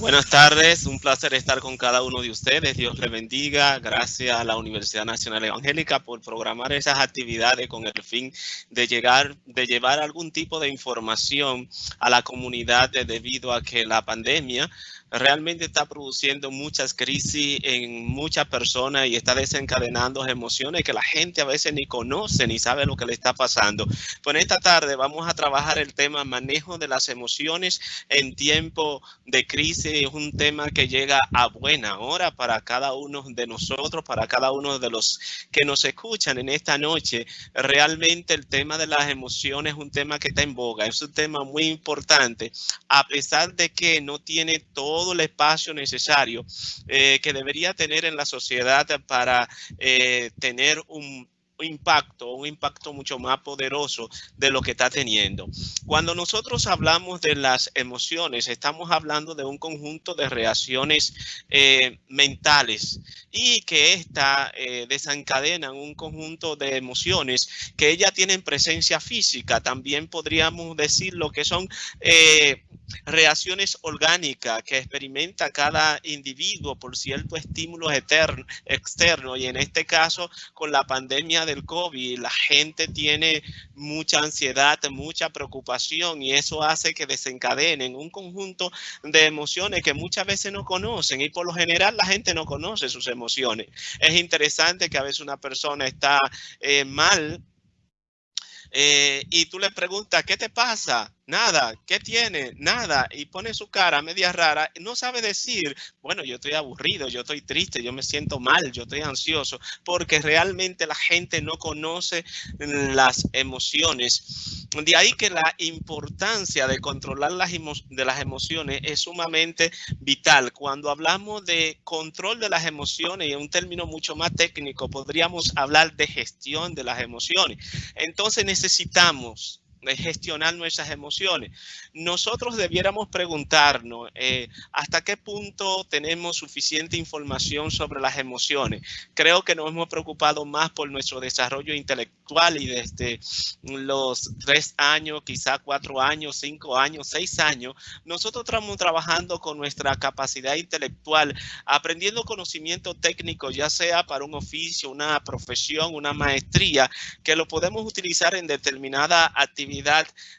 Buenas tardes, un placer estar con cada uno de ustedes. Dios les bendiga. Gracias a la Universidad Nacional Evangélica por programar esas actividades con el fin de llevar algún tipo de información a la comunidad debido a que la pandemia realmente está produciendo muchas crisis en muchas personas y está desencadenando emociones que la gente a veces ni conoce ni sabe lo que le está pasando. Pues esta tarde vamos a trabajar el tema manejo de las emociones en tiempo de crisis. Es un tema que llega a buena hora para cada uno de nosotros, para cada uno de los que nos escuchan en esta noche. Realmente el tema de las emociones es un tema que está en boga, es un tema muy importante, a pesar de que no tiene todo el espacio necesario que debería tener en la sociedad para tener un impacto mucho más poderoso de lo que está teniendo. Cuando nosotros hablamos de las emociones, estamos hablando de un conjunto de reacciones mentales y que esta desencadenan un conjunto de emociones que ellas tienen presencia física. También podríamos decir lo que son reacciones orgánicas que experimenta cada individuo por cierto estímulos externos, y en este caso con la pandemia del COVID la gente tiene mucha ansiedad, mucha preocupación, y eso hace que desencadenen un conjunto de emociones que muchas veces no conocen, y por lo general la gente no conoce sus emociones. Es interesante que a veces una persona está mal y tú le preguntas, ¿qué te pasa? Nada. ¿Qué tiene? Nada. Y pone su cara media rara. No sabe decir, bueno, yo estoy aburrido, yo estoy triste, yo me siento mal, yo estoy ansioso, porque realmente la gente no conoce las emociones. De ahí que la importancia de controlar las emociones es sumamente vital. Cuando hablamos de control de las emociones, y en un término mucho más técnico, podríamos hablar de gestión de las emociones. Entonces necesitamos gestionar nuestras emociones. Nosotros debiéramos preguntarnos hasta qué punto tenemos suficiente información sobre las emociones. Creo que nos hemos preocupado más por nuestro desarrollo intelectual, y desde los 3 años, quizá 4 años, 5 años, 6 años, nosotros estamos trabajando con nuestra capacidad intelectual, aprendiendo conocimiento técnico, ya sea para un oficio, una profesión, una maestría, que lo podemos utilizar en determinada actividad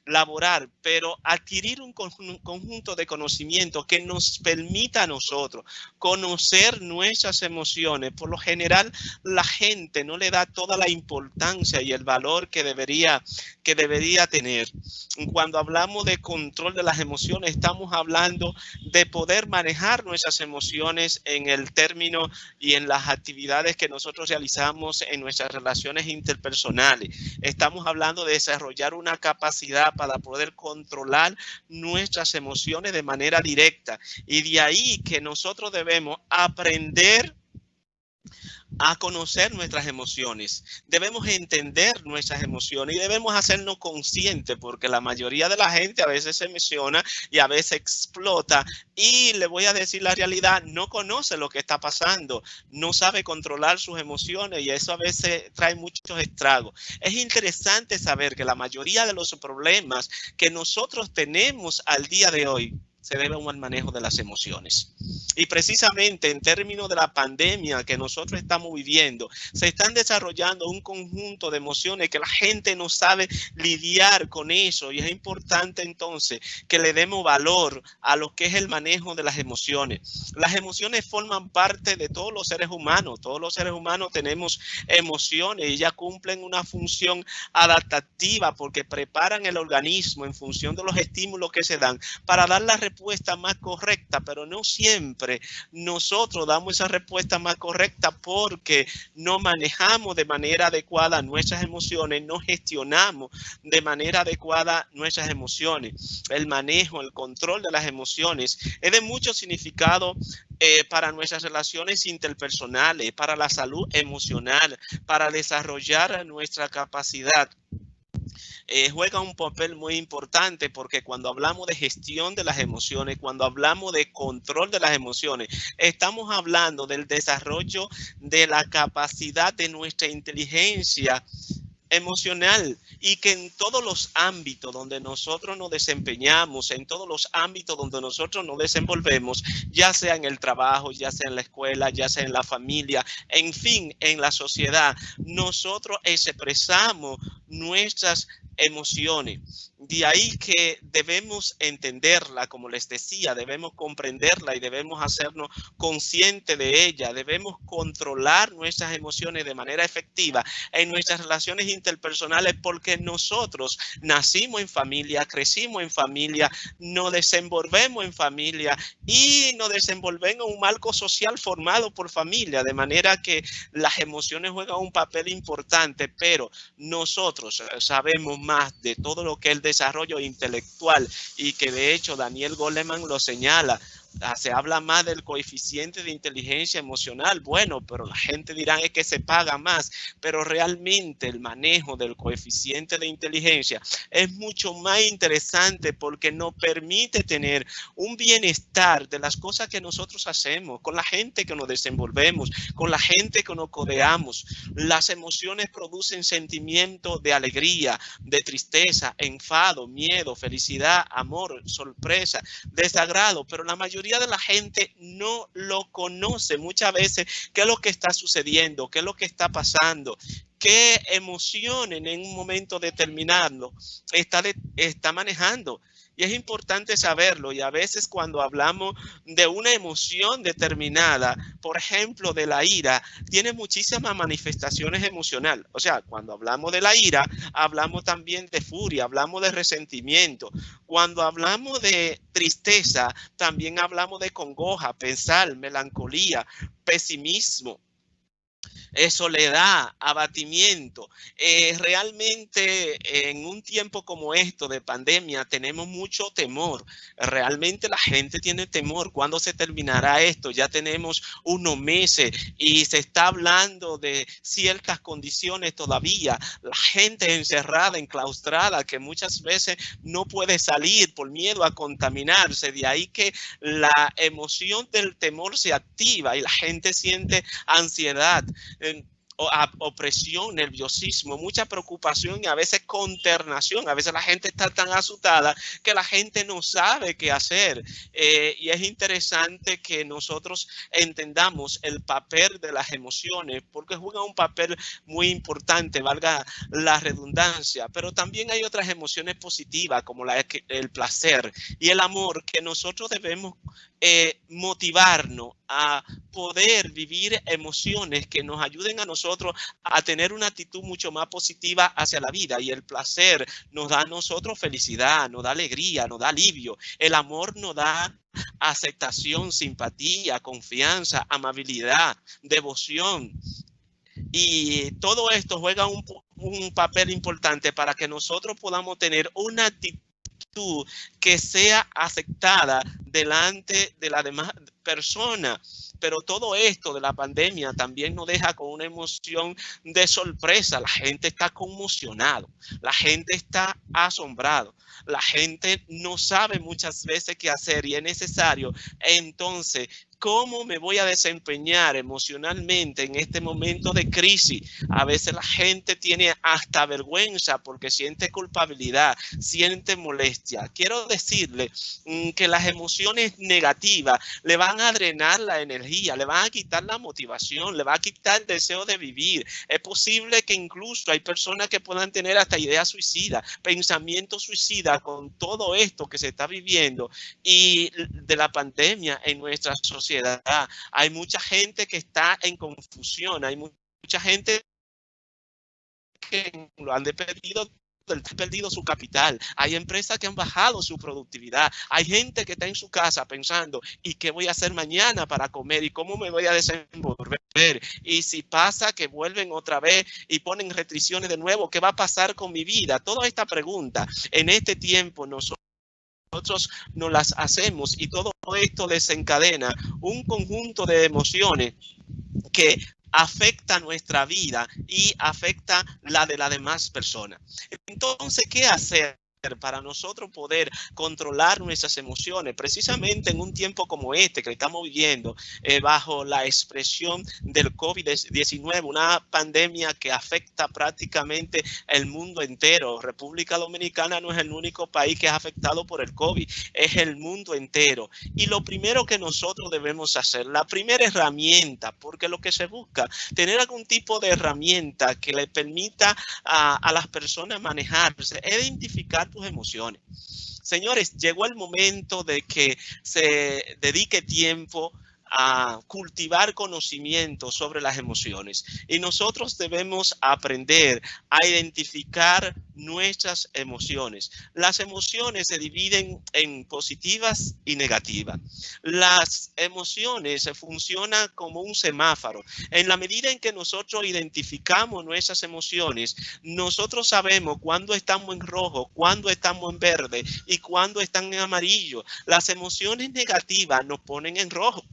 laboral, pero adquirir un conjunto de conocimiento que nos permita a nosotros conocer nuestras emociones. Por lo general, la gente no le da toda la importancia y el valor que debería tener. Cuando hablamos de control de las emociones, estamos hablando de poder manejar nuestras emociones en el término y en las actividades que nosotros realizamos en nuestras relaciones interpersonales. Estamos hablando de desarrollar una capacidad para poder controlar nuestras emociones de manera directa, y de ahí que nosotros debemos aprender a conocer nuestras emociones. Debemos entender nuestras emociones y debemos hacernos conscientes, porque la mayoría de la gente a veces se emociona y a veces explota, y le voy a decir la realidad, no conoce lo que está pasando, no sabe controlar sus emociones, y eso a veces trae muchos estragos. Es interesante saber que la mayoría de los problemas que nosotros tenemos al día de hoy se debe a un mal manejo de las emociones. Y precisamente en términos de la pandemia que nosotros estamos viviendo, se están desarrollando un conjunto de emociones que la gente no sabe lidiar con eso, y es importante entonces que le demos valor a lo que es el manejo de las emociones. Las emociones forman parte de todos los seres humanos. Todos los seres humanos tenemos emociones y ellas cumplen una función adaptativa porque preparan el organismo en función de los estímulos que se dan para dar la respuesta más correcta, pero no siempre nosotros damos esa respuesta más correcta porque no manejamos de manera adecuada nuestras emociones, no gestionamos de manera adecuada nuestras emociones. El manejo, el control de las emociones es de mucho significado para nuestras relaciones interpersonales, para la salud emocional, para desarrollar nuestra capacidad. Juega un papel muy importante, porque cuando hablamos de gestión de las emociones, cuando hablamos de control de las emociones, estamos hablando del desarrollo de la capacidad de nuestra inteligencia emocional, y que en todos los ámbitos donde nosotros nos desempeñamos, en todos los ámbitos donde nosotros nos desenvolvemos, ya sea en el trabajo, ya sea en la escuela, ya sea en la familia, en fin, en la sociedad, nosotros expresamos nuestras emociones. De ahí que debemos entenderla, como les decía, debemos comprenderla y debemos hacernos conscientes de ella, debemos controlar nuestras emociones de manera efectiva en nuestras relaciones interpersonales, porque nosotros nacimos en familia, crecimos en familia, nos desenvolvemos en familia y nos desenvolvemos en un marco social formado por familia, de manera que las emociones juegan un papel importante, pero nosotros sabemos más de todo lo que es el desarrollo intelectual, y que de hecho Daniel Goleman lo señala. Se habla más del coeficiente de inteligencia emocional. Bueno, pero la gente dirá es que se paga más, pero realmente el manejo del coeficiente de inteligencia es mucho más interesante, porque nos permite tener un bienestar de las cosas que nosotros hacemos, con la gente que nos desenvolvemos, con la gente que nos codeamos. Las emociones producen sentimientos de alegría, de tristeza, enfado, miedo, felicidad, amor, sorpresa, desagrado, pero la mayoría de la gente no lo conoce muchas veces. ¿Qué es lo que está sucediendo? ¿Qué es lo que está pasando? ¿Qué emociones en un momento determinado está manejando? Y es importante saberlo. Y a veces cuando hablamos de una emoción determinada, por ejemplo, de la ira, tiene muchísimas manifestaciones emocionales. O sea, cuando hablamos de la ira, hablamos también de furia, hablamos de resentimiento. Cuando hablamos de tristeza, también hablamos de congoja, pesar, melancolía, pesimismo, soledad, abatimiento. Realmente en un tiempo como esto de pandemia tenemos mucho temor. Realmente la gente tiene temor. ¿Cuándo se terminará esto? Ya tenemos unos meses y se está hablando de ciertas condiciones todavía. La gente encerrada, enclaustrada, que muchas veces no puede salir por miedo a contaminarse. De ahí que la emoción del temor se activa y la gente siente ansiedad, opresión, nerviosismo, mucha preocupación y a veces consternación. A veces la gente está tan asustada que la gente no sabe qué hacer. Y es interesante que nosotros entendamos el papel de las emociones, porque juegan un papel muy importante, valga la redundancia. Pero también hay otras emociones positivas, como el placer y el amor, que nosotros debemos motivarnos a poder vivir emociones que nos ayuden a nosotros a tener una actitud mucho más positiva hacia la vida. Y el placer nos da a nosotros felicidad, nos da alegría, nos da alivio. El amor nos da aceptación, simpatía, confianza, amabilidad, devoción. Y todo esto juega un papel importante para que nosotros podamos tener una actitud que sea aceptada delante de la demás persona. Pero todo esto de la pandemia también nos deja con una emoción de sorpresa. La gente está conmocionada, la gente está asombrada, la gente no sabe muchas veces qué hacer, y es necesario entonces ¿cómo me voy a desempeñar emocionalmente en este momento de crisis? A veces la gente tiene hasta vergüenza porque siente culpabilidad, siente molestia. Quiero decirle que las emociones negativas le van a drenar la energía, le van a quitar la motivación, le va a quitar el deseo de vivir. Es posible que incluso hay personas que puedan tener hasta ideas suicidas, pensamientos suicidas con todo esto que se está viviendo y de la pandemia en nuestra sociedad. Hay mucha gente que está en confusión, hay mucha gente que lo han perdido su capital, hay empresas que han bajado su productividad, hay gente que está en su casa pensando ¿y qué voy a hacer mañana para comer? ¿Y cómo me voy a desenvolver? Y si pasa que vuelven otra vez y ponen restricciones de nuevo, ¿qué va a pasar con mi vida? Toda esta pregunta en este tiempo nosotros nos las hacemos, y todo esto desencadena un conjunto de emociones que afecta nuestra vida y afecta la de las demás personas. Entonces, ¿qué hacer para nosotros poder controlar nuestras emociones, precisamente en un tiempo como este que estamos viviendo, bajo la expresión del COVID-19, una pandemia que afecta prácticamente el mundo entero. República Dominicana no es el único país que es afectado por el COVID, es el mundo entero. Y lo primero que nosotros debemos hacer, la primera herramienta, porque lo que se busca, tener algún tipo de herramienta que le permita a las personas manejarse, identificar tus emociones. Señores, llegó el momento de que se dedique tiempo a cultivar conocimiento sobre las emociones, y nosotros debemos aprender a identificar nuestras emociones. Las emociones se dividen en positivas y negativas. Las emociones funcionan como un semáforo. En la medida en que nosotros identificamos nuestras emociones, nosotros sabemos cuándo estamos en rojo, cuándo estamos en verde y cuándo están en amarillo. Las emociones negativas nos ponen en rojo,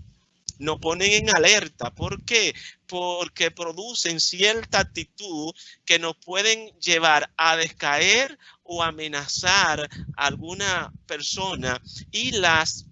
nos ponen en alerta. ¿Por qué? Porque producen cierta actitud que nos pueden llevar a descaer o amenazar a alguna persona. Y las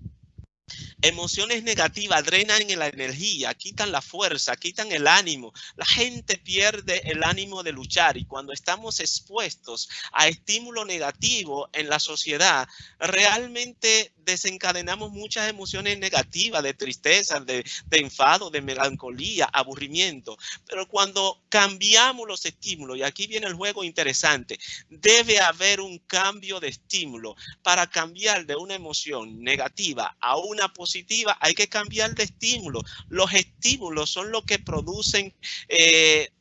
emociones negativas drenan la energía, quitan la fuerza, quitan el ánimo. La gente pierde el ánimo de luchar, y cuando estamos expuestos a estímulo negativo en la sociedad, realmente desencadenamos muchas emociones negativas, de tristeza, de enfado, de melancolía, aburrimiento. Pero cuando cambiamos los estímulos, y aquí viene el juego interesante, debe haber un cambio de estímulo. Para cambiar de una emoción negativa a una positiva, hay que cambiar de estímulo. Los estímulos son lo que producen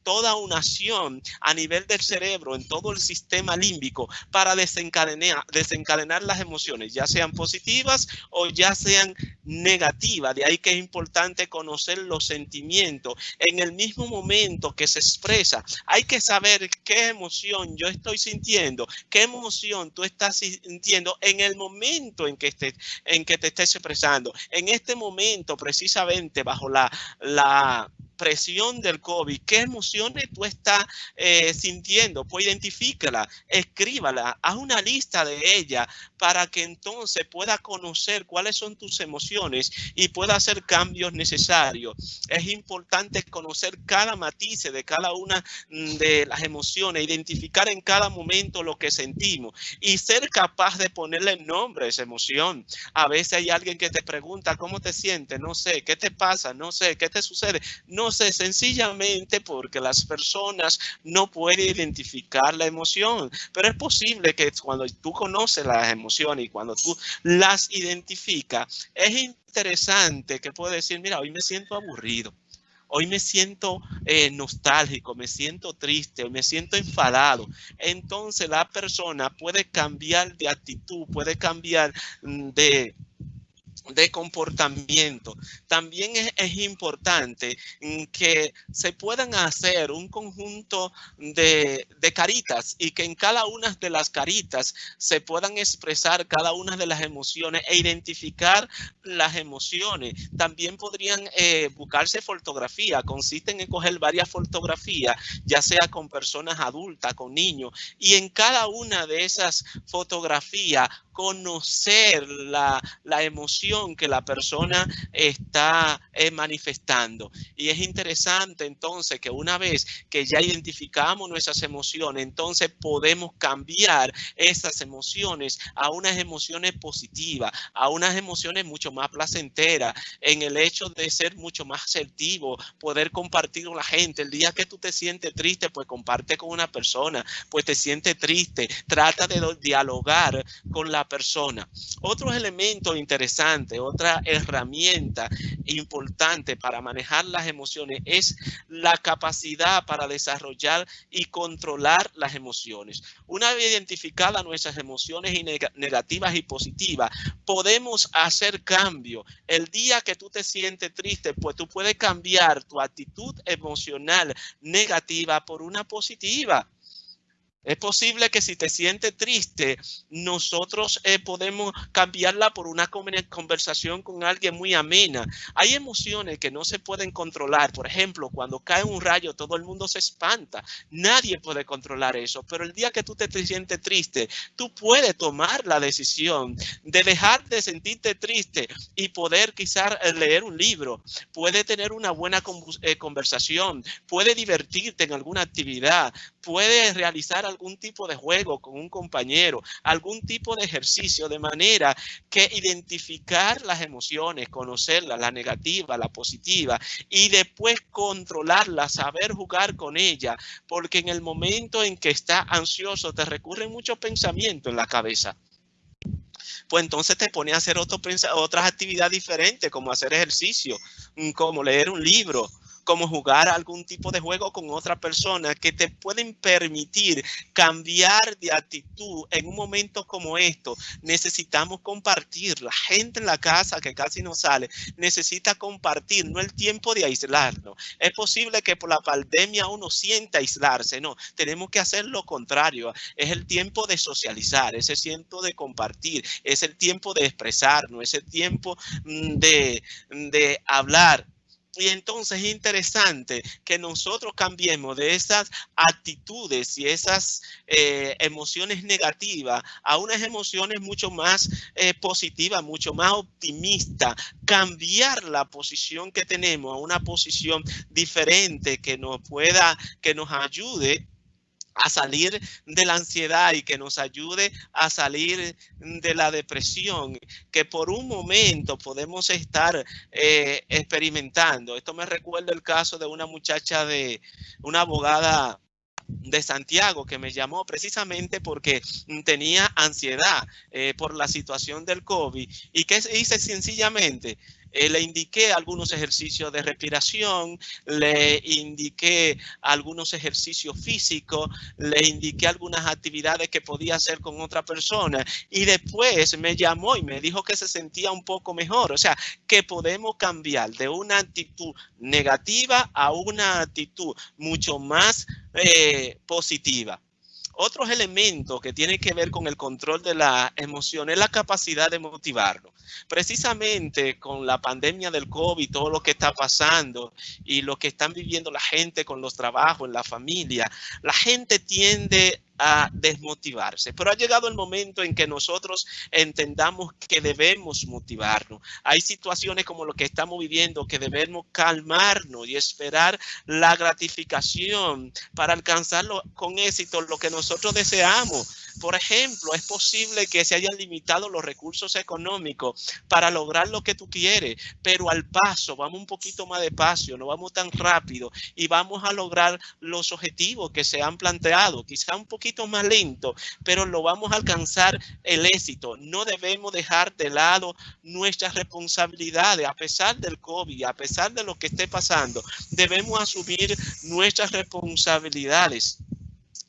toda una acción a nivel del cerebro, en todo el sistema límbico, para desencadenar las emociones, ya sean positivas o ya sean negativas. De ahí que es importante conocer los sentimientos en el mismo momento que se expresa. Hay que saber qué emoción yo estoy sintiendo, qué emoción tú estás sintiendo en el momento en que te estés expresando. En este momento, precisamente bajo la presión del COVID, ¿qué emociones tú estás sintiendo? Pues identifícala, escríbala, haz una lista de ellas para que entonces pueda conocer cuáles son tus emociones y pueda hacer cambios necesarios. Es importante conocer cada matiz de cada una de las emociones, identificar en cada momento lo que sentimos y ser capaz de ponerle nombre a esa emoción. A veces hay alguien que te pregunta cómo te sientes, no sé, qué te pasa, no sé, qué te sucede, no sé, sencillamente porque las personas no pueden identificar la emoción. Pero es posible que cuando tú conoces las emociones y cuando tú las identificas, es interesante que puedes decir, mira, hoy me siento aburrido. Hoy me siento nostálgico, me siento triste, me siento enfadado. Entonces la persona puede cambiar de actitud, puede cambiar de comportamiento. También es importante que se puedan hacer un conjunto de caritas, y que en cada una de las caritas se puedan expresar cada una de las emociones e identificar las emociones. También podrían buscarse fotografías. Consisten en coger varias fotografías, ya sea con personas adultas, con niños, y en cada una de esas fotografías conocer la emoción que la persona está manifestando. Y es interesante entonces que una vez que ya identificamos nuestras emociones, entonces podemos cambiar esas emociones a unas emociones positivas, a unas emociones mucho más placenteras, en el hecho de ser mucho más asertivo, poder compartir con la gente. El día que tú te sientes triste, pues comparte con una persona. Pues te sientes triste, trata de dialogar con la persona. Otros elementos interesantes, otra herramienta importante para manejar las emociones es la capacidad para desarrollar y controlar las emociones. Una vez identificadas nuestras emociones negativas y positivas, podemos hacer cambio. El día que tú te sientes triste, pues tú puedes cambiar tu actitud emocional negativa por una positiva. Es posible que si te sientes triste, nosotros podemos cambiarla por una conversación con alguien muy amena. Hay emociones que no se pueden controlar. Por ejemplo, cuando cae un rayo, todo el mundo se espanta. Nadie puede controlar eso. Pero el día que tú te sientes triste, tú puedes tomar la decisión de dejar de sentirte triste y poder quizás leer un libro. Puede tener una buena conversación. Puede divertirte en alguna actividad. Puede realizar algún tipo de juego con un compañero, algún tipo de ejercicio, de manera que identificar las emociones, conocerlas, la negativa, la positiva, y después controlarlas, saber jugar con ella, porque en el momento en que estás ansioso te recurren muchos pensamientos en la cabeza. Pues entonces te pone a hacer otras actividades diferentes, como hacer ejercicio, como leer un libro, como jugar algún tipo de juego con otra persona, que te pueden permitir cambiar de actitud en un momento como esto. Necesitamos compartir. La gente en la casa que casi no sale necesita compartir, no el tiempo de aislarnos. Es posible que por la pandemia uno sienta aislarse, no, tenemos que hacer lo contrario. Es el tiempo de socializar, es el tiempo de compartir, es el tiempo de expresarnos, es el tiempo de hablar. Y entonces es interesante que nosotros cambiemos de esas actitudes y esas emociones negativas a unas emociones mucho más positivas, mucho más optimistas. Cambiar la posición que tenemos a una posición diferente que nos ayude a salir de la ansiedad y que nos ayude a salir de la depresión que por un momento podemos estar experimentando. Esto me recuerda el caso de una muchacha, de una abogada de Santiago, que me llamó precisamente porque tenía ansiedad por la situación del COVID. ¿Y qué hice? Sencillamente le indiqué algunos ejercicios de respiración, le indiqué algunos ejercicios físicos, le indiqué algunas actividades que podía hacer con otra persona, y después me llamó y me dijo que se sentía un poco mejor. O sea, que podemos cambiar de una actitud negativa a una actitud mucho más positiva. Otros elementos que tienen que ver con el control de la emoción es la capacidad de motivarlo. Precisamente con la pandemia del COVID, todo lo que está pasando y lo que están viviendo la gente con los trabajos, en la familia, la gente tiende a desmotivarse. Pero ha llegado el momento en que nosotros entendamos que debemos motivarnos. Hay situaciones como lo que estamos viviendo que debemos calmarnos y esperar la gratificación para alcanzarlo con éxito, lo que nosotros deseamos. Por ejemplo, es posible que se hayan limitado los recursos económicos para lograr lo que tú quieres, pero al paso, vamos un poquito más despacio, no vamos tan rápido y vamos a lograr los objetivos que se han planteado, quizá un poquito más lento, pero lo vamos a alcanzar el éxito. No debemos dejar de lado nuestras responsabilidades, a pesar del COVID, a pesar de lo que esté pasando, debemos asumir nuestras responsabilidades,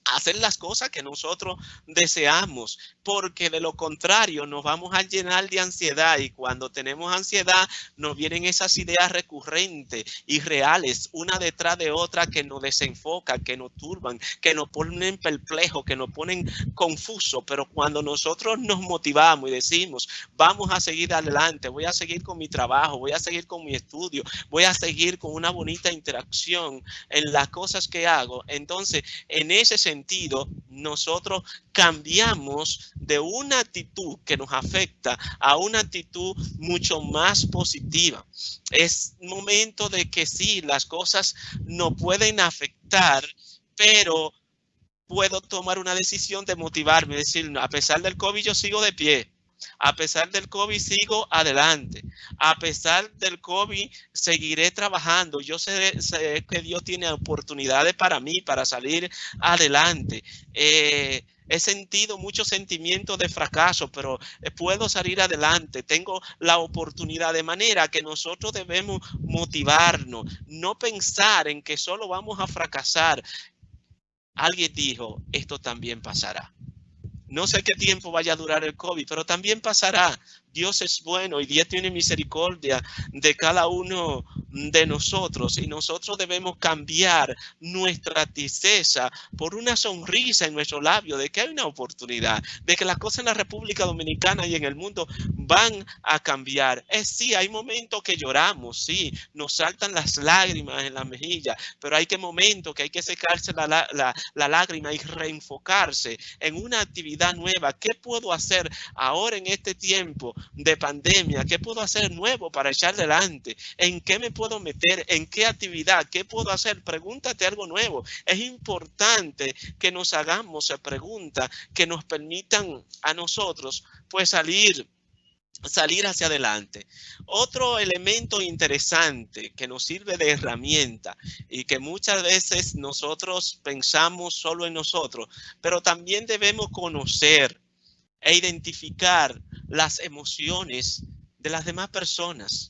hacer las cosas que nosotros deseamos, porque de lo contrario nos vamos a llenar de ansiedad, y cuando tenemos ansiedad nos vienen esas ideas recurrentes y reales, una detrás de otra, que nos desenfocan, que nos turban, que nos ponen perplejos, que nos ponen confusos. Pero cuando nosotros nos motivamos y decimos, vamos a seguir adelante, voy a seguir con mi trabajo, voy a seguir con mi estudio, voy a seguir con una bonita interacción en las cosas que hago, entonces en ese sentido nosotros cambiamos de una actitud que nos afecta a una actitud mucho más positiva. Es momento de que sí, las cosas no pueden afectar, pero puedo tomar una decisión de motivarme, decir, a pesar del COVID yo sigo de pie. A pesar del COVID sigo adelante. A pesar del COVID seguiré trabajando. Yo sé que Dios tiene oportunidades para mí, para salir adelante. He sentido muchos sentimientos de fracaso, pero puedo salir adelante. Tengo la oportunidad, de manera que nosotros debemos motivarnos, no pensar en que solo vamos a fracasar. Alguien dijo, esto también pasará. No sé qué tiempo vaya a durar el COVID, pero también pasará. Dios es bueno y Dios tiene misericordia de cada uno de nosotros y nosotros debemos cambiar nuestra tristeza por una sonrisa en nuestro labio de que hay una oportunidad, de que las cosas en la República Dominicana y en el mundo van a cambiar. Sí, hay momentos que lloramos, sí, nos saltan las lágrimas en la mejilla, pero hay momentos que hay que secarse la lágrima y reenfocarse en una actividad nueva. ¿Qué puedo hacer ahora en este tiempo de pandemia? ¿Qué puedo hacer nuevo para echar adelante? ¿En qué me puedo meter? ¿En qué actividad? ¿Qué puedo hacer? Pregúntate algo nuevo. Es importante que nos hagamos preguntas que nos permitan a nosotros pues salir hacia adelante. Otro elemento interesante que nos sirve de herramienta y que muchas veces nosotros pensamos solo en nosotros, pero también debemos conocer e identificar las emociones de las demás personas.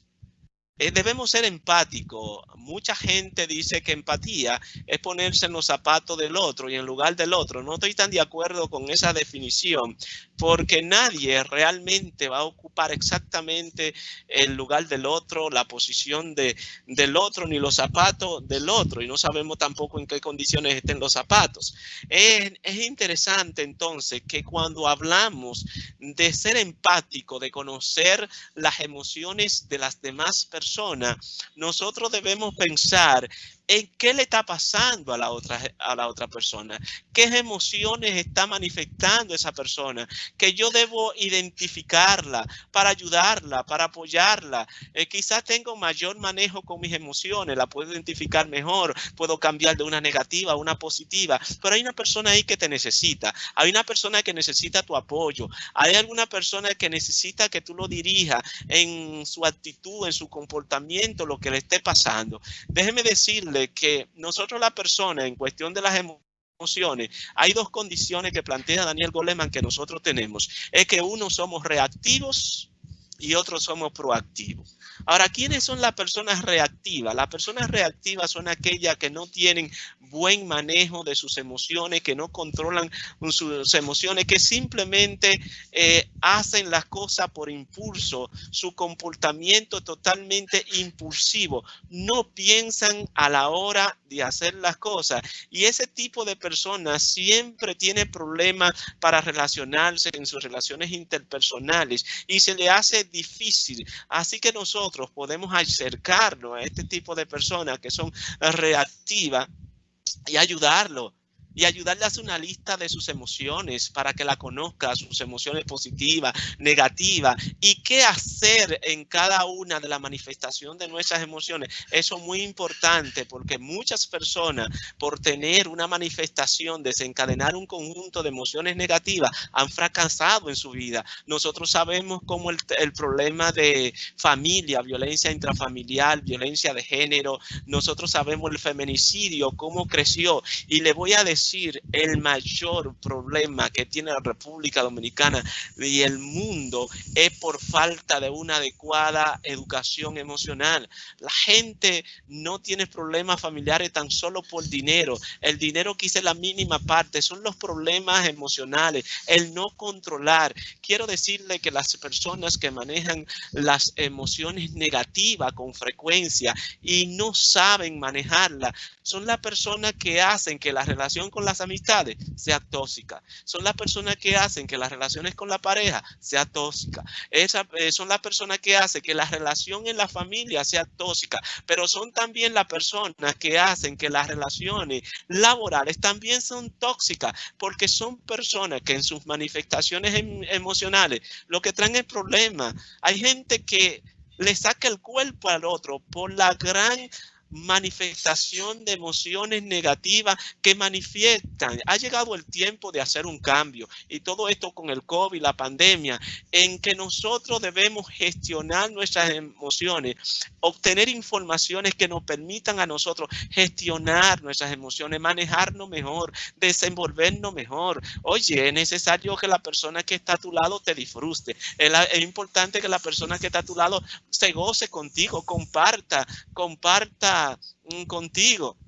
Debemos ser empáticos. Mucha gente dice que empatía es ponerse en los zapatos del otro y en lugar del otro. No estoy tan de acuerdo con esa definición, porque nadie realmente va a ocupar exactamente el lugar del otro, la posición del otro, ni los zapatos del otro, y no sabemos tampoco en qué condiciones estén los zapatos. Es interesante entonces que cuando hablamos de ser empático, de conocer las emociones de las demás personas, nosotros debemos pensar en qué le está pasando a la otra persona, qué emociones está manifestando esa persona, que yo debo identificarla para ayudarla, para apoyarla. Quizás tengo mayor manejo con mis emociones, la puedo identificar mejor, puedo cambiar de una negativa a una positiva, pero hay una persona ahí que te necesita, hay una persona que necesita tu apoyo, hay alguna persona que necesita que tú lo dirijas en su actitud, en su comportamiento, lo que le esté pasando. Déjeme decirle que nosotros, la persona, en cuestión de las emociones, hay dos condiciones que plantea Daniel Goleman que nosotros tenemos. Es que uno somos reactivos y otros somos proactivos. Ahora, ¿quiénes son las personas reactivas? Las personas reactivas son aquellas que no tienen buen manejo de sus emociones, que no controlan sus emociones, que simplemente hacen las cosas por impulso, su comportamiento totalmente impulsivo, no piensan a la hora de hacer las cosas. Y ese tipo de personas siempre tiene problemas para relacionarse en sus relaciones interpersonales y se le hace difícil. Así que nosotros podemos acercarnos a este tipo de personas que son reactivas y ayudarlo. Y ayudarle a hacer una lista de sus emociones para que la conozca, sus emociones positivas, negativas, y qué hacer en cada una de la manifestación de nuestras emociones. Eso es muy importante porque muchas personas, por tener una manifestación, desencadenar un conjunto de emociones negativas, han fracasado en su vida. Nosotros sabemos cómo el problema de familia, violencia intrafamiliar, violencia de género, nosotros sabemos el feminicidio, cómo creció, y le voy a decir el mayor problema que tiene la República Dominicana y el mundo es por falta de una adecuada educación emocional. La gente no tiene problemas familiares tan solo por dinero. El dinero quizá es la mínima parte, son los problemas emocionales, el no controlar. Quiero decirle que las personas que manejan las emociones negativas con frecuencia y no saben manejarlas, son las personas que hacen que la relación con las amistades sea tóxica. Son las personas que hacen que las relaciones con la pareja sea tóxica. Son las personas que hacen que la relación en la familia sea tóxica. Pero son también las personas que hacen que las relaciones laborales también son tóxicas. Porque son personas que en sus manifestaciones emocionales lo que traen es problema. Hay gente que le saca el cuerpo al otro por la gran manifestación de emociones negativas que manifiestan. Ha llegado el tiempo de hacer un cambio, y todo esto con el COVID, la pandemia, en que nosotros debemos gestionar nuestras emociones, obtener informaciones que nos permitan a nosotros gestionar nuestras emociones, manejarnos mejor, desenvolvernos mejor. Oye, es necesario que la persona que está a tu lado te disfrute. Es importante que la persona que está a tu lado se goce contigo, comparta contigo.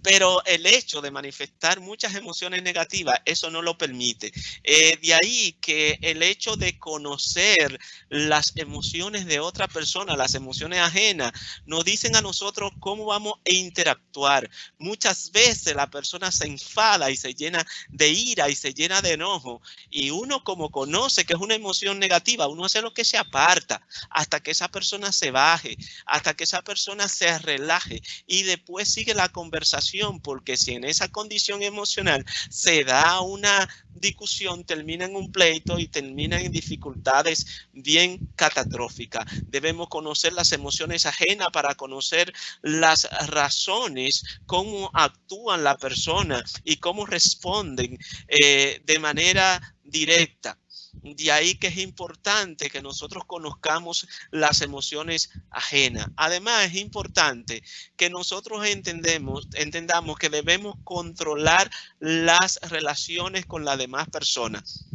Pero el hecho de manifestar muchas emociones negativas, eso no lo permite. De ahí que el hecho de conocer las emociones de otra persona, las emociones ajenas, nos dicen a nosotros cómo vamos a interactuar. Muchas veces la persona se enfada y se llena de ira y se llena de enojo. Y uno, como conoce que es una emoción negativa, uno hace lo que se aparta hasta que esa persona se baje, hasta que esa persona se relaje y después sigue la conversación, porque si en esa condición emocional se da una discusión, termina en un pleito y termina en dificultades bien catastróficas. Debemos conocer las emociones ajenas para conocer las razones, cómo actúan la persona y cómo responden de manera directa. De ahí que es importante que nosotros conozcamos las emociones ajenas. Además, es importante que nosotros entendamos que debemos controlar las relaciones con las demás personas.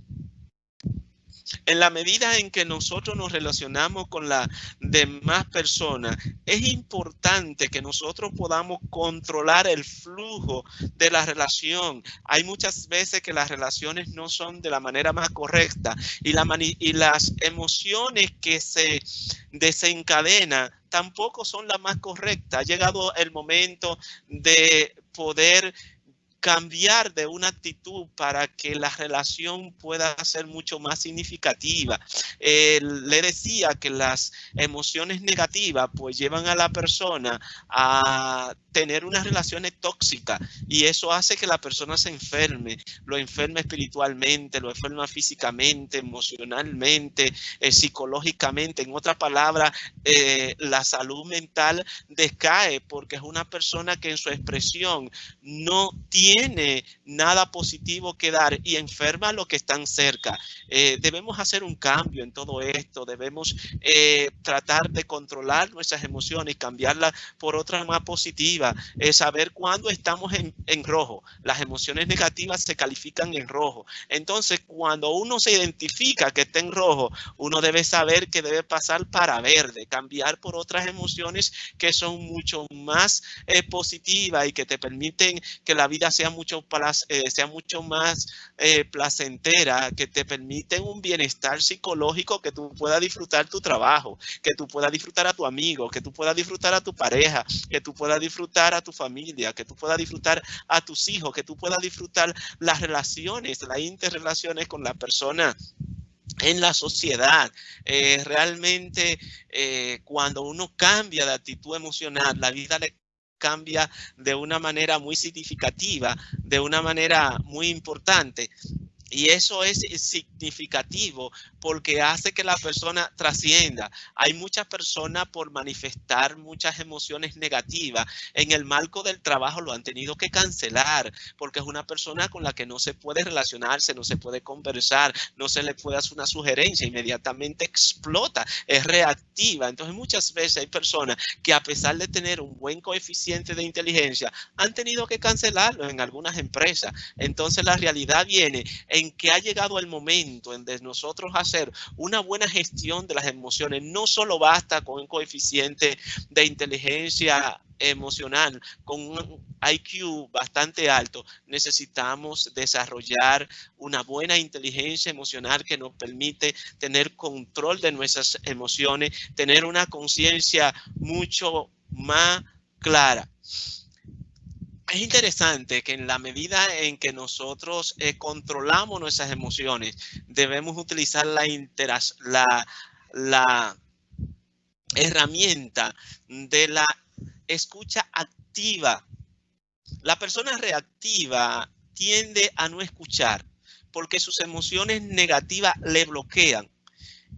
En la medida en que nosotros nos relacionamos con las demás personas, es importante que nosotros podamos controlar el flujo de la relación. Hay muchas veces que las relaciones no son de la manera más correcta y las emociones que se desencadenan tampoco son las más correctas. Ha llegado el momento de poder cambiar de una actitud para que la relación pueda ser mucho más significativa. Le decía que las emociones negativas pues llevan a la persona a tener unas relaciones tóxicas y eso hace que la persona se enferme, lo enferma espiritualmente, lo enferma físicamente, emocionalmente, psicológicamente. En otras palabras, la salud mental decae porque es una persona que en su expresión no tiene nada positivo que dar y enferma a los que están cerca. Debemos hacer un cambio en todo esto, debemos tratar de controlar nuestras emociones y cambiarlas por otras más positivas. Saber cuándo estamos en rojo. Las emociones negativas se califican en rojo. Entonces, cuando uno se identifica que está en rojo, uno debe saber que debe pasar para verde, cambiar por otras emociones que son mucho más positivas y que te permiten que la vida sea mucho más placentera, que te permiten un bienestar psicológico, que tú puedas disfrutar tu trabajo, que tú puedas disfrutar a tu amigo, que tú puedas disfrutar a tu pareja, que tú puedas disfrutar a tu familia, que tú puedas disfrutar a tus hijos, que tú puedas disfrutar las relaciones, las interrelaciones con la persona en la sociedad. Realmente cuando uno cambia de actitud emocional, la vida le cambia de una manera muy significativa, de una manera muy importante. Y eso es significativo porque hace que la persona trascienda. Hay muchas personas por manifestar muchas emociones negativas en el marco del trabajo lo han tenido que cancelar porque es una persona con la que no se puede relacionarse, no se puede conversar, no se le puede hacer una sugerencia, inmediatamente explota, es reactiva. Entonces muchas veces hay personas que a pesar de tener un buen coeficiente de inteligencia han tenido que cancelarlo en algunas empresas. Entonces la realidad viene en que ha llegado el momento en de nosotros hacer una buena gestión de las emociones. No solo basta con un coeficiente de inteligencia emocional, con un IQ bastante alto. Necesitamos desarrollar una buena inteligencia emocional que nos permite tener control de nuestras emociones, tener una conciencia mucho más clara. Es interesante que en la medida en que nosotros controlamos nuestras emociones, debemos utilizar la herramienta de la escucha activa. La persona reactiva tiende a no escuchar porque sus emociones negativas le bloquean.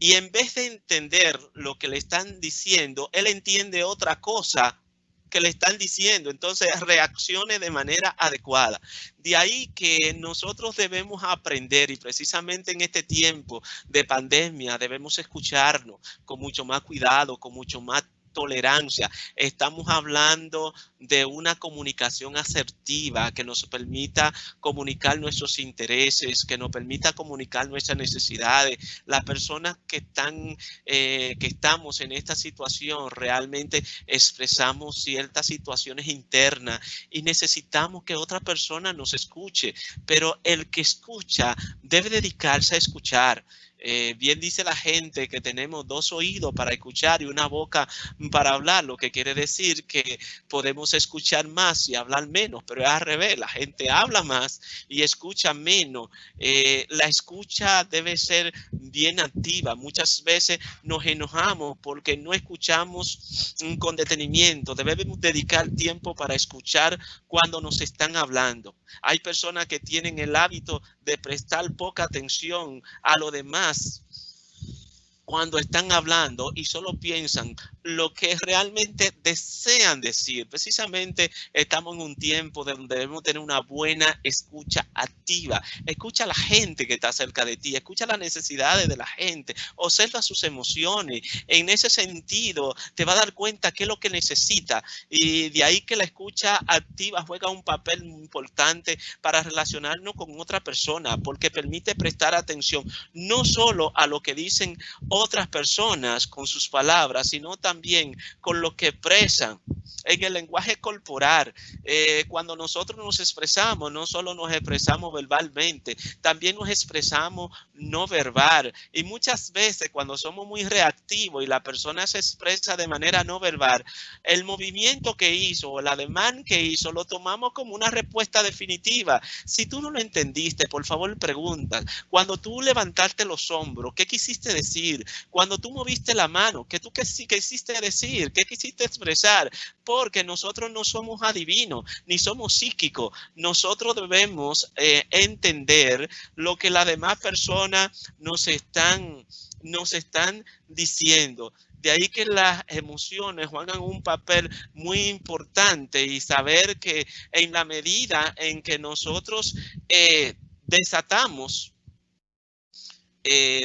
Y en vez de entender lo que le están diciendo, él entiende otra cosa que le están diciendo, entonces reaccione de manera adecuada. De ahí que nosotros debemos aprender y precisamente en este tiempo de pandemia debemos escucharnos con mucho más cuidado, con mucho más tolerancia. Estamos hablando de una comunicación asertiva que nos permita comunicar nuestros intereses, que nos permita comunicar nuestras necesidades. Las personas que estamos en esta situación realmente expresamos ciertas situaciones internas y necesitamos que otra persona nos escuche, pero el que escucha debe dedicarse a escuchar. Bien dice la gente que tenemos 2 oídos para escuchar y una boca para hablar, lo que quiere decir que podemos escuchar más y hablar menos, pero es al revés, la gente habla más y escucha menos. La escucha debe ser bien activa. Muchas veces nos enojamos porque no escuchamos con detenimiento. Debemos dedicar tiempo para escuchar cuando nos están hablando. Hay personas que tienen el hábito de prestar poca atención a lo demás cuando están hablando y solo piensan lo que realmente desean decir. Precisamente estamos en un tiempo donde debemos tener una buena escucha activa. Escucha a la gente que está cerca de ti, escucha las necesidades de la gente, observa sus emociones. En ese sentido, te va a dar cuenta qué es lo que necesita, y de ahí que la escucha activa juega un papel importante para relacionarnos con otra persona, porque permite prestar atención no solo a lo que dicen otras personas con sus palabras, sino también con lo que expresan en el lenguaje corporal. Cuando nosotros nos expresamos, no solo nos expresamos verbalmente, también nos expresamos no verbal. Y muchas veces cuando somos muy reactivos y la persona se expresa de manera no verbal, el movimiento que hizo o el ademán que hizo lo tomamos como una respuesta definitiva. Si tú no lo entendiste, por favor pregunta. Cuando tú levantaste los hombros, ¿qué quisiste decir? Cuando tú moviste la mano, ¿qué quisiste decir? ¿Qué quisiste expresar? Porque nosotros no somos adivinos, ni somos psíquicos. Nosotros debemos entender lo que las demás personas nos están diciendo. De ahí que las emociones juegan un papel muy importante, y saber que en la medida en que nosotros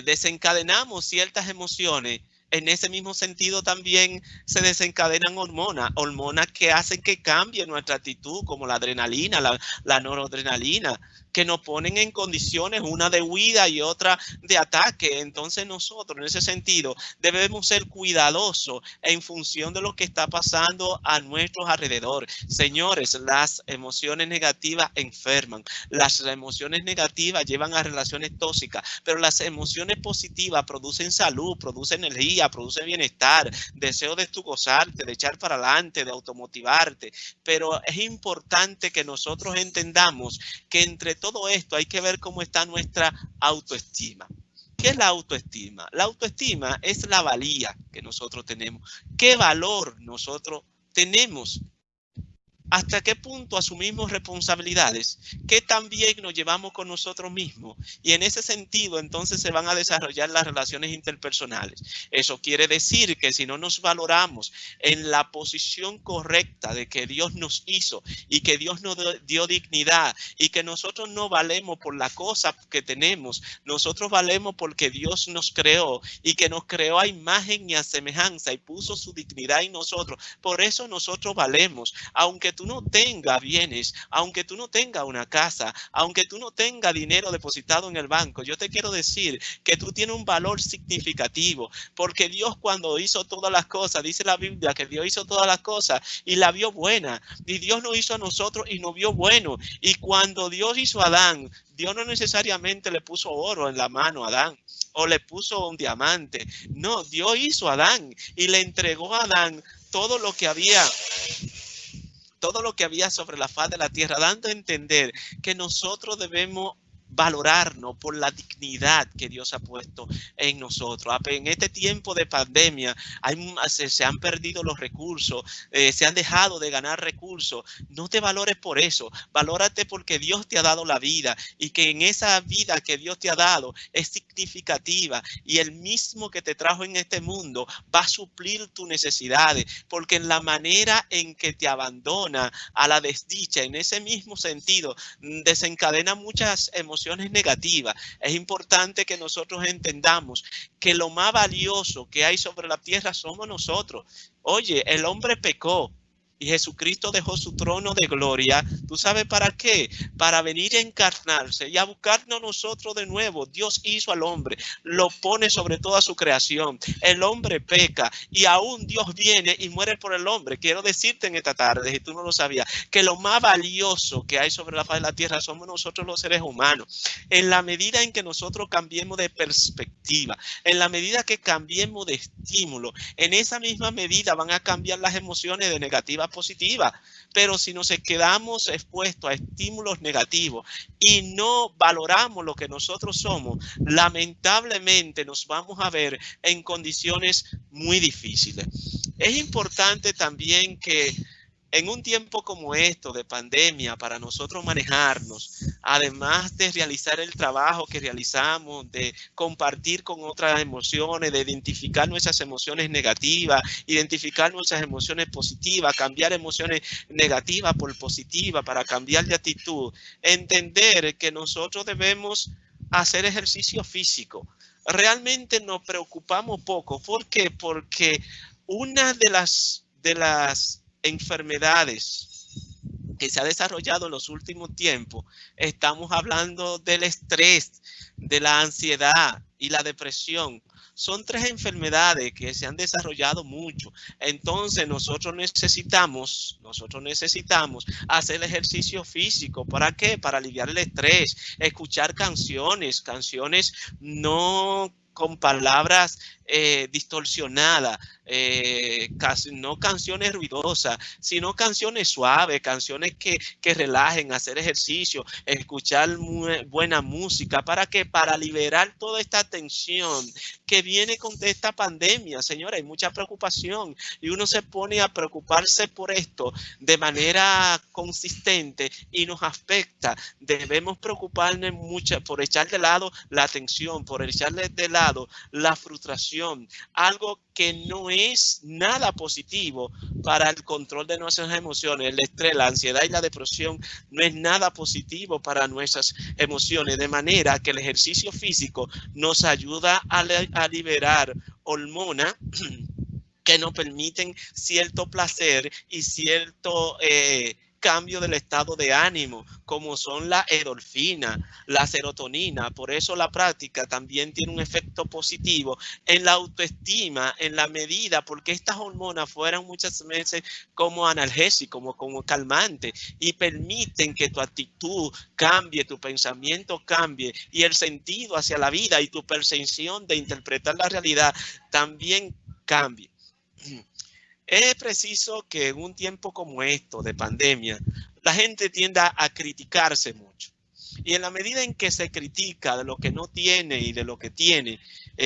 desencadenamos ciertas emociones, en ese mismo sentido también se desencadenan hormonas que hacen que cambie nuestra actitud, como la adrenalina, la noradrenalina, que nos ponen en condiciones, una de huida y otra de ataque. Entonces nosotros en ese sentido debemos ser cuidadosos en función de lo que está pasando a nuestros alrededor. Señores, las emociones negativas enferman, las emociones negativas llevan a relaciones tóxicas, pero las emociones positivas producen salud, producen energía, producen bienestar, deseo de tú gozarte, de echar para adelante, de automotivarte. Pero es importante que nosotros entendamos que entre todo esto hay que ver cómo está nuestra autoestima. ¿Qué es la autoestima? La autoestima es la valía que nosotros tenemos. ¿Qué valor nosotros tenemos? ¿Hasta qué punto asumimos responsabilidades? ¿Qué tan bien nos llevamos con nosotros mismos? Y en ese sentido, entonces se van a desarrollar las relaciones interpersonales. Eso quiere decir que si no nos valoramos en la posición correcta de que Dios nos hizo y que Dios nos dio dignidad, y que nosotros no valemos por la cosa que tenemos, nosotros valemos porque Dios nos creó, y que nos creó a imagen y a semejanza y puso su dignidad en nosotros. Por eso nosotros valemos, aunque tú no tengas bienes, aunque tú no tengas una casa, aunque tú no tengas dinero depositado en el banco. Yo te quiero decir que tú tienes un valor significativo, porque Dios, cuando hizo todas las cosas, dice la Biblia que Dios hizo todas las cosas y la vio buena, y Dios nos hizo a nosotros y nos vio bueno. Y cuando Dios hizo a Adán, Dios no necesariamente le puso oro en la mano a Adán o le puso un diamante. No, Dios hizo a Adán y le entregó a Adán todo lo que había sobre la faz de la tierra, dando a entender que nosotros debemos valorarnos por la dignidad que Dios ha puesto en nosotros. En este tiempo de pandemia se han perdido los recursos, se han dejado de ganar recursos. No te valores por eso, valórate porque Dios te ha dado la vida, y que en esa vida que Dios te ha dado es significativa, y el mismo que te trajo en este mundo va a suplir tus necesidades, porque en la manera en que te abandona a la desdicha, en ese mismo sentido desencadena muchas emociones negativas. Es importante que nosotros entendamos que lo más valioso que hay sobre la tierra somos nosotros. Oye, el hombre pecó y Jesucristo dejó su trono de gloria. ¿Tú sabes para qué? Para venir a encarnarse y a buscarnos nosotros de nuevo. Dios hizo al hombre, lo pone sobre toda su creación. El hombre peca y aún Dios viene y muere por el hombre. Quiero decirte en esta tarde, si tú no lo sabías, que lo más valioso que hay sobre la faz de la tierra somos nosotros los seres humanos. En la medida en que nosotros cambiemos de perspectiva, en la medida que cambiemos de estímulo, en esa misma medida van a cambiar las emociones de negativas positivas. Pero si nos quedamos expuestos a estímulos negativos y no valoramos lo que nosotros somos, lamentablemente nos vamos a ver en condiciones muy difíciles. Es importante también que en un tiempo como esto de pandemia, para nosotros manejarnos, además de realizar el trabajo que realizamos, de compartir con otras emociones, de identificar nuestras emociones negativas, identificar nuestras emociones positivas, cambiar emociones negativas por positivas para cambiar de actitud, entender que nosotros debemos hacer ejercicio físico. Realmente nos preocupamos poco. ¿Por qué? Porque una de las enfermedades que se ha desarrollado en los últimos tiempos, estamos hablando del estrés, de la ansiedad y la depresión. Son tres enfermedades que se han desarrollado mucho. Entonces nosotros necesitamos hacer ejercicio físico. ¿Para qué? Para aliviar el estrés, escuchar canciones no con palabras distorsionadas, no canciones ruidosas, sino canciones suaves, canciones que relajen, hacer ejercicio, escuchar buena música. ¿Para qué? Para liberar toda esta tensión que viene con esta pandemia. Señora, hay mucha preocupación y uno se pone a preocuparse por esto de manera consistente y nos afecta. Debemos preocuparnos mucho por echar de lado la tensión, por echar de lado la frustración, algo que no es nada positivo para el control de nuestras emociones. El estrés, la ansiedad y la depresión no es nada positivo para nuestras emociones, de manera que el ejercicio físico nos ayuda a liberar hormonas que nos permiten cierto placer y cierto cambio del estado de ánimo, como son la endorfina, la serotonina. Por eso la práctica también tiene un efecto positivo en la autoestima, en la medida, porque estas hormonas fueran muchas veces como analgésicos, como calmantes, y permiten que tu actitud cambie, tu pensamiento cambie, y el sentido hacia la vida y tu percepción de interpretar la realidad también cambie. Es preciso que en un tiempo como esto de pandemia, la gente tienda a criticarse mucho. Y en la medida en que se critica de lo que no tiene y de lo que tiene,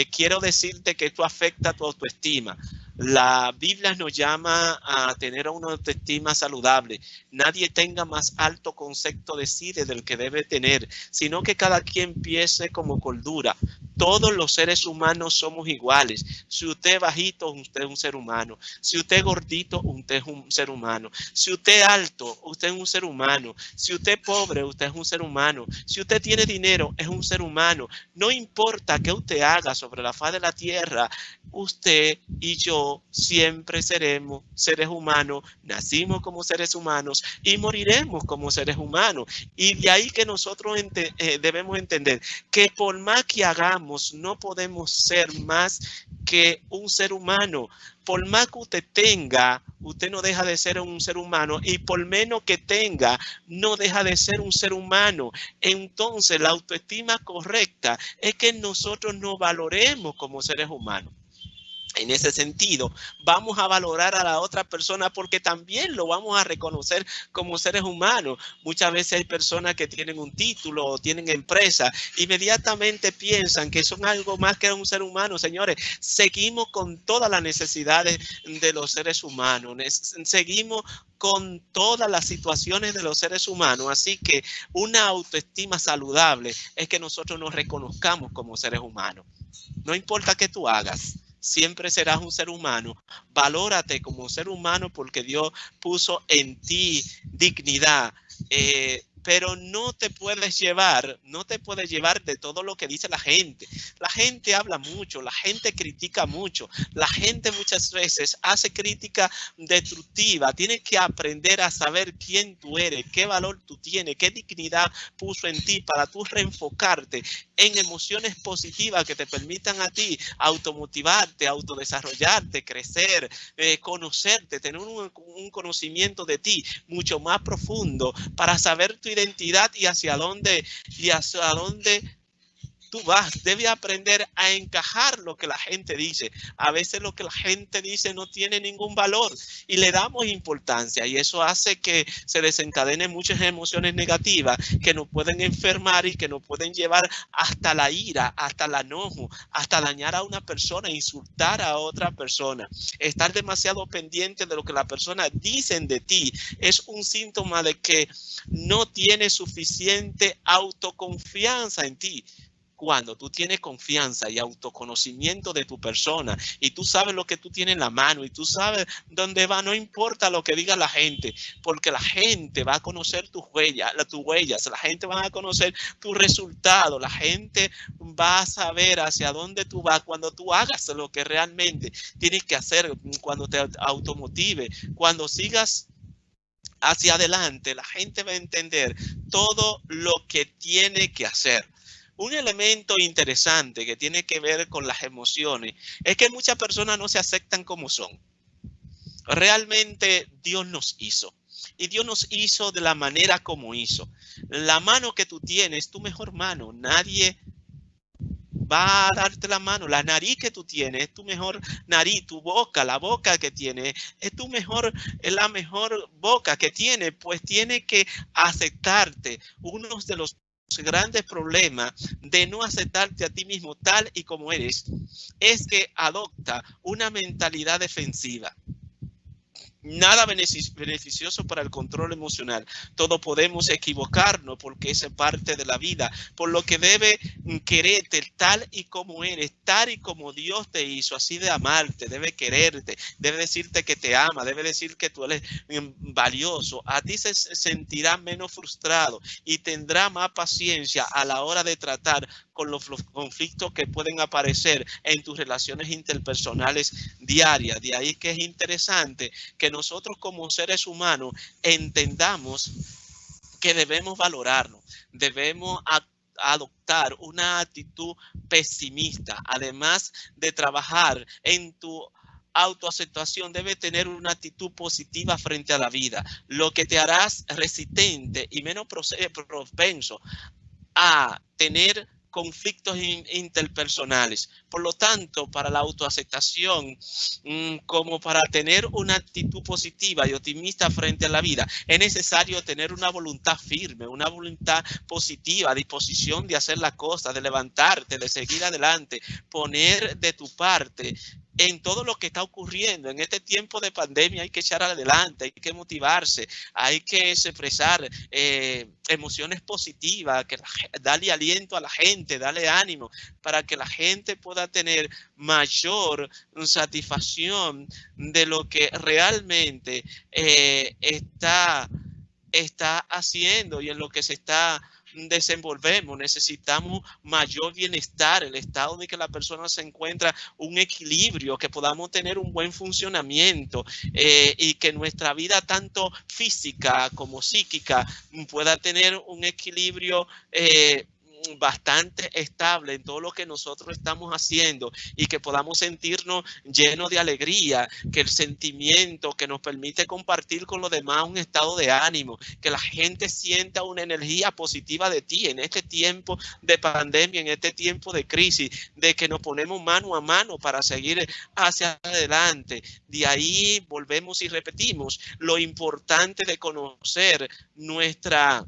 quiero decirte que esto afecta a tu autoestima. La Biblia nos llama a tener una autoestima saludable. Nadie tenga más alto concepto de sí del que debe tener, sino que cada quien piense como cordura. Todos los seres humanos somos iguales. Si usted es bajito, usted es un ser humano. Si usted es gordito, usted es un ser humano. Si usted es alto, usted es un ser humano. Si usted es pobre, usted es un ser humano. Si usted tiene dinero, es un ser humano. No importa qué usted haga sobre la faz de la tierra, usted y yo siempre seremos seres humanos, nacimos como seres humanos y moriremos como seres humanos. Y de ahí que nosotros debemos entender que por más que hagamos, no podemos ser más que un ser humano. Por más que usted tenga, usted no deja de ser un ser humano, y por menos que tenga, no deja de ser un ser humano. Entonces, la autoestima correcta es que nosotros nos valoremos como seres humanos. En ese sentido, vamos a valorar a la otra persona porque también lo vamos a reconocer como seres humanos. Muchas veces hay personas que tienen un título o tienen empresa, inmediatamente piensan que son algo más que un ser humano. Señores, seguimos con todas las necesidades de los seres humanos, seguimos con todas las situaciones de los seres humanos. Así que una autoestima saludable es que nosotros nos reconozcamos como seres humanos. No importa qué tú hagas, siempre serás un ser humano. Valórate como ser humano porque Dios puso en ti dignidad. pero no te puedes llevar de todo lo que dice la gente. La gente habla mucho, la gente critica mucho, la gente muchas veces hace crítica destructiva. Tienes que aprender a saber quién tú eres, qué valor tú tienes, qué dignidad puso en ti para tú reenfocarte en emociones positivas que te permitan a ti automotivarte, autodesarrollarte, crecer, conocerte, tener un conocimiento de ti mucho más profundo para saber tu identidad y hacia dónde tú vas. Debes aprender a encajar lo que la gente dice. A veces lo que la gente dice no tiene ningún valor y le damos importancia, y eso hace que se desencadenen muchas emociones negativas que nos pueden enfermar y que nos pueden llevar hasta la ira, hasta el enojo, hasta dañar a una persona, insultar a otra persona. Estar demasiado pendiente de lo que las personas dicen de ti es un síntoma de que no tienes suficiente autoconfianza en ti. Cuando tú tienes confianza y autoconocimiento de tu persona y tú sabes lo que tú tienes en la mano y tú sabes dónde va, no importa lo que diga la gente, porque la gente va a conocer tus huellas, la gente va a conocer tus resultados, la gente va a saber hacia dónde tú vas cuando tú hagas lo que realmente tienes que hacer, cuando te automotive, cuando sigas hacia adelante, la gente va a entender todo lo que tiene que hacer. Un elemento interesante que tiene que ver con las emociones es que muchas personas no se aceptan como son. Realmente Dios nos hizo. Y Dios nos hizo de la manera como hizo. La mano que tú tienes es tu mejor mano. Nadie va a darte la mano. La nariz que tú tienes es tu mejor nariz. Tu boca, la boca que tienes es la mejor boca que tienes. Pues tiene que aceptarte. Uno de los grandes problemas de no aceptarte a ti mismo tal y como eres es que adopta una mentalidad defensiva. Nada beneficioso para el control emocional. Todos podemos equivocarnos porque es parte de la vida, por lo que debe quererte tal y como eres, tal y como Dios te hizo, así de amarte, debe quererte, debe decirte que te ama, debe decir que tú eres valioso. A ti se sentirá menos frustrado y tendrá más paciencia a la hora de tratar con los conflictos que pueden aparecer en tus relaciones interpersonales diarias. De ahí que es interesante que nosotros como seres humanos entendamos que debemos valorarnos, debemos adoptar una actitud pesimista, además de trabajar en tu autoaceptación, debe tener una actitud positiva frente a la vida, lo que te harás resistente y menos propenso a tener conflictos interpersonales. Por lo tanto, para la autoaceptación, como para tener una actitud positiva y optimista frente a la vida, es necesario tener una voluntad firme, una voluntad positiva, disposición de hacer las cosas, de levantarte, de seguir adelante, poner de tu parte en todo lo que está ocurriendo. En este tiempo de pandemia hay que echar adelante, hay que motivarse, hay que expresar emociones positivas, darle aliento a la gente, darle ánimo para que la gente pueda tener mayor satisfacción de lo que realmente está haciendo y en lo que se está desenvolvemos. Necesitamos mayor bienestar, el estado de que la persona se encuentra un equilibrio, que podamos tener un buen funcionamiento y que nuestra vida tanto física como psíquica pueda tener un equilibrio bastante estable en todo lo que nosotros estamos haciendo y que podamos sentirnos llenos de alegría, que el sentimiento que nos permite compartir con los demás un estado de ánimo, que la gente sienta una energía positiva de ti en este tiempo de pandemia, en este tiempo de crisis, de que nos ponemos mano a mano para seguir hacia adelante. De ahí volvemos y repetimos lo importante de conocer nuestra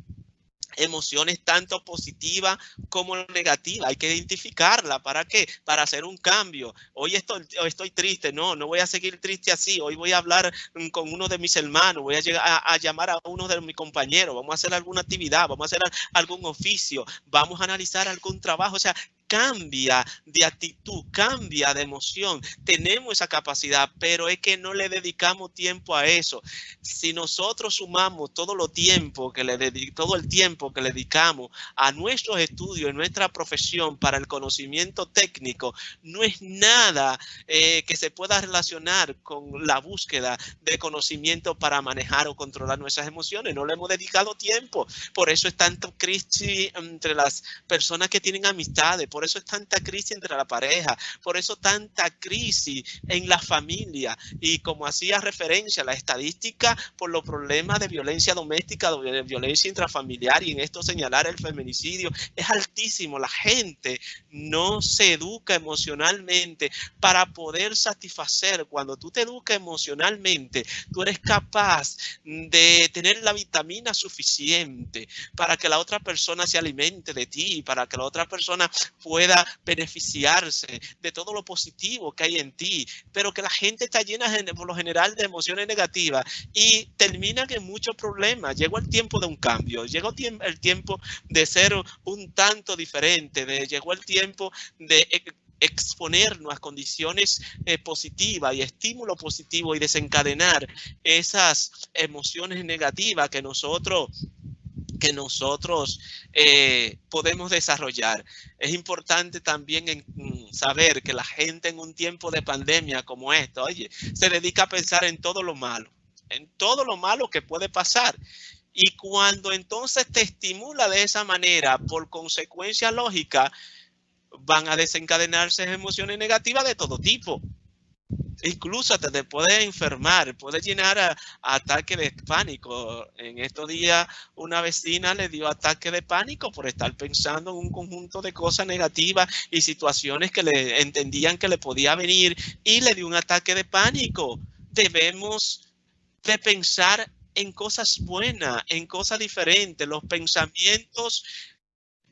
emociones tanto positivas como negativas. Hay que identificarla. ¿Para qué? Para hacer un cambio. Hoy estoy triste. No voy a seguir triste así. Hoy voy a hablar con uno de mis hermanos. Voy a llamar a uno de mis compañeros. Vamos a hacer alguna actividad. Vamos a hacer algún oficio. Vamos a analizar algún trabajo. O sea, cambia de actitud, cambia de emoción. Tenemos esa capacidad, pero es que no le dedicamos tiempo a eso. Si nosotros sumamos todo el tiempo que le dedicamos a nuestros estudios, en nuestra profesión, para el conocimiento técnico, no es nada que se pueda relacionar con la búsqueda de conocimiento para manejar o controlar nuestras emociones. No le hemos dedicado tiempo. Por eso es tanta crisis entre las personas que tienen amistades, por eso es tanta crisis entre la pareja, por eso tanta crisis en la familia. Y como hacía referencia a la estadística por los problemas de violencia doméstica, de violencia intrafamiliar, y en esto señalar el feminicidio, es altísimo. La gente no se educa emocionalmente para poder satisfacer. Cuando tú te educas emocionalmente, tú eres capaz de tener la vitamina suficiente para que la otra persona se alimente de ti, para que la otra persona pueda beneficiarse de todo lo positivo que hay en ti. Pero que la gente está llena por lo general de emociones negativas y terminan en muchos problemas. Llegó el tiempo de un cambio, llegó el tiempo de ser un tanto diferente, llegó el tiempo de exponernos a condiciones positivas y estímulo positivo y desencadenar esas emociones negativas que nosotros podemos desarrollar. Es importante también saber que la gente en un tiempo de pandemia como esto, oye, se dedica a pensar en todo lo malo que puede pasar. Y cuando entonces te estimula de esa manera, por consecuencia lógica, van a desencadenarse emociones negativas de todo tipo. Incluso te puede enfermar, puede llenar a ataque de pánico. En estos días una vecina le dio ataque de pánico por estar pensando en un conjunto de cosas negativas y situaciones que le entendían que le podía venir, y le dio un ataque de pánico. Debemos de pensar en cosas buenas, en cosas diferentes. Los pensamientos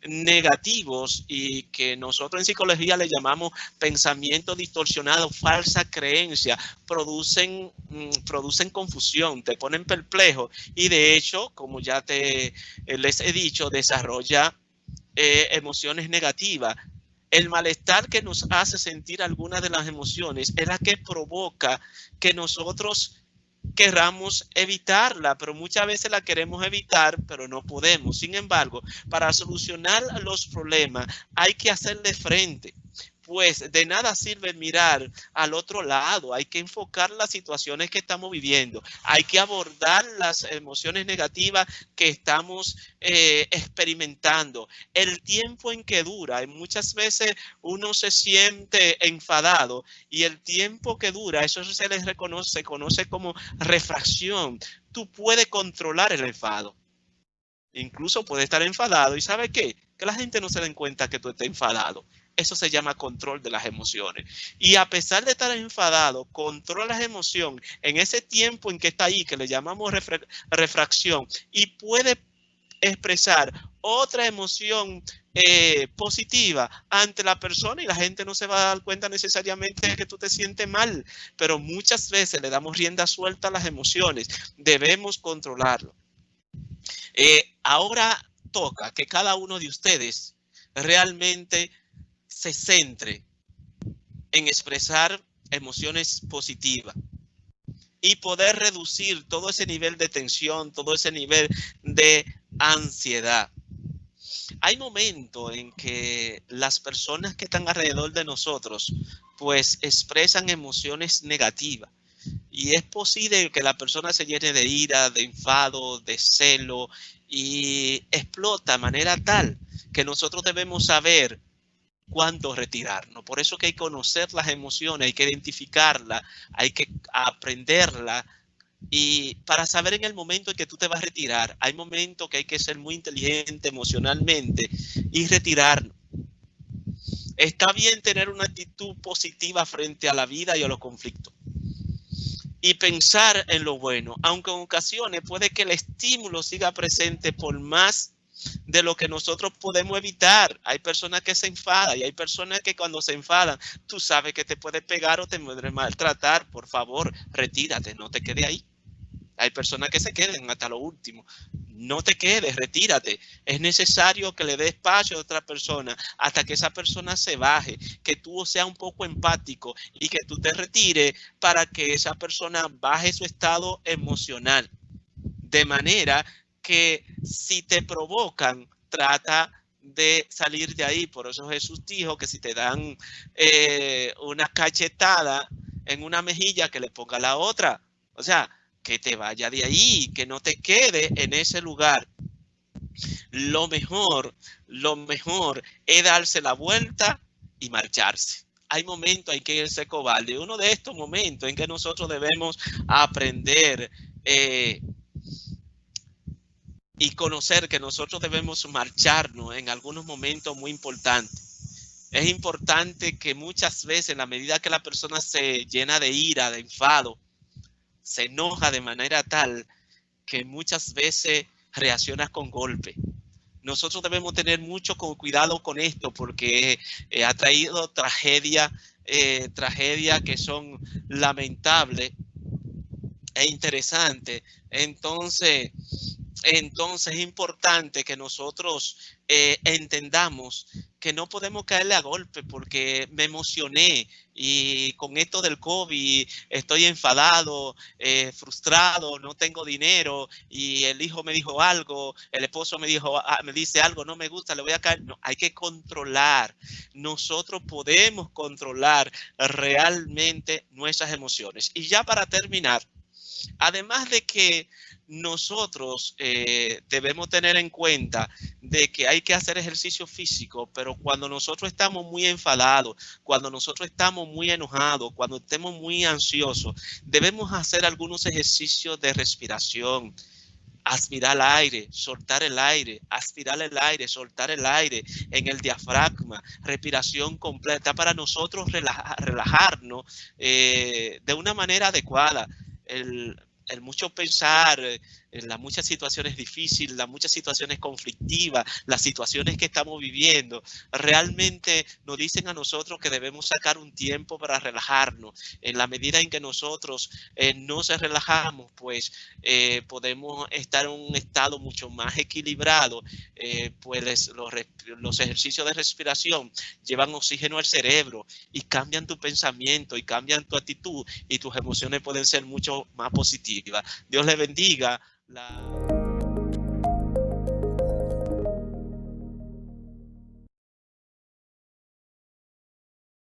negativos, y que nosotros en psicología le llamamos pensamiento distorsionado, falsa creencia, producen confusión, te ponen perplejo, y de hecho, como ya les he dicho, desarrolla emociones negativas. El malestar que nos hace sentir algunas de las emociones es la que provoca que nosotros querramos evitarla, pero muchas veces la queremos evitar, pero no podemos. Sin embargo, para solucionar los problemas hay que hacerle frente. Pues de nada sirve mirar al otro lado, hay que enfocar las situaciones que estamos viviendo, hay que abordar las emociones negativas que estamos experimentando, el tiempo en que dura. Y muchas veces uno se siente enfadado, y el tiempo que dura, eso se conoce como refracción. Tú puedes controlar el enfado. Incluso puedes estar enfadado y ¿sabe qué? Que la gente no se den cuenta que tú estás enfadado. Eso se llama control de las emociones. Y a pesar de estar enfadado, controla las emociones en ese tiempo en que está ahí, que le llamamos refracción, y puede expresar otra emoción positiva ante la persona, y la gente no se va a dar cuenta necesariamente de que tú te sientes mal, pero muchas veces le damos rienda suelta a las emociones. Debemos controlarlo. Ahora toca que cada uno de ustedes realmente se centre en expresar emociones positivas y poder reducir todo ese nivel de tensión, todo ese nivel de ansiedad. Hay momentos en que las personas que están alrededor de nosotros pues expresan emociones negativas, y es posible que la persona se llene de ira, de enfado, de celo, y explota de manera tal que nosotros debemos saber cuándo retirarnos. Por eso que hay que conocer las emociones, hay que identificarlas, hay que aprenderlas, y para saber en el momento en que tú te vas a retirar. Hay momentos que hay que ser muy inteligente emocionalmente y retirarnos. Está bien tener una actitud positiva frente a la vida y a los conflictos, y pensar en lo bueno, aunque en ocasiones puede que el estímulo siga presente por más de lo que nosotros podemos evitar. Hay personas que se enfadan, y hay personas que cuando se enfadan, tú sabes que te puede pegar o te puede maltratar. Por favor, retírate, no te quedes ahí. Hay personas que se quedan hasta lo último. no te quedes, retírate. Es necesario que le des espacio a otra persona hasta que esa persona se baje, que tú seas un poco empático y que tú te retires para que esa persona baje su estado emocional. De manera que si te provocan, trata de salir de ahí. Por eso Jesús dijo que si te dan una cachetada en una mejilla, que le ponga la otra. O sea, que te vaya de ahí, que no te quede en ese lugar. Lo mejor es darse la vuelta y marcharse. Hay momentos en que irse cobarde. Uno de estos momentos en que nosotros debemos aprender y conocer que nosotros debemos marcharnos en algunos momentos muy importantes. Es importante que muchas veces, en la medida que la persona se llena de ira, de enfado, se enoja de manera tal que muchas veces reacciona con golpe. Nosotros debemos tener mucho cuidado con esto porque ha traído tragedias que son lamentables e interesantes. Entonces es importante que nosotros entendamos que no podemos caerle a golpe porque me emocioné y con esto del COVID estoy enfadado, frustrado, no tengo dinero y el hijo me dijo algo, el esposo me dice algo, no me gusta, le voy a caer. No, hay que controlar. Nosotros podemos controlar realmente nuestras emociones. Y ya para terminar, además de que nosotros debemos tener en cuenta de que hay que hacer ejercicio físico, pero cuando nosotros estamos muy enfadados, cuando nosotros estamos muy enojados, cuando estemos muy ansiosos, debemos hacer algunos ejercicios de respiración. Aspirar el aire, soltar el aire, aspirar el aire, soltar el aire en el diafragma, respiración completa para nosotros relajarnos de una manera adecuada. El mucho pensar, en las muchas situaciones difíciles, las muchas situaciones conflictivas, las situaciones que estamos viviendo, realmente nos dicen a nosotros que debemos sacar un tiempo para relajarnos. En la medida en que nosotros no se relajamos, pues podemos estar en un estado mucho más equilibrado. Pues los ejercicios de respiración llevan oxígeno al cerebro y cambian tu pensamiento y cambian tu actitud y tus emociones pueden ser mucho más positivas. Dios le bendiga.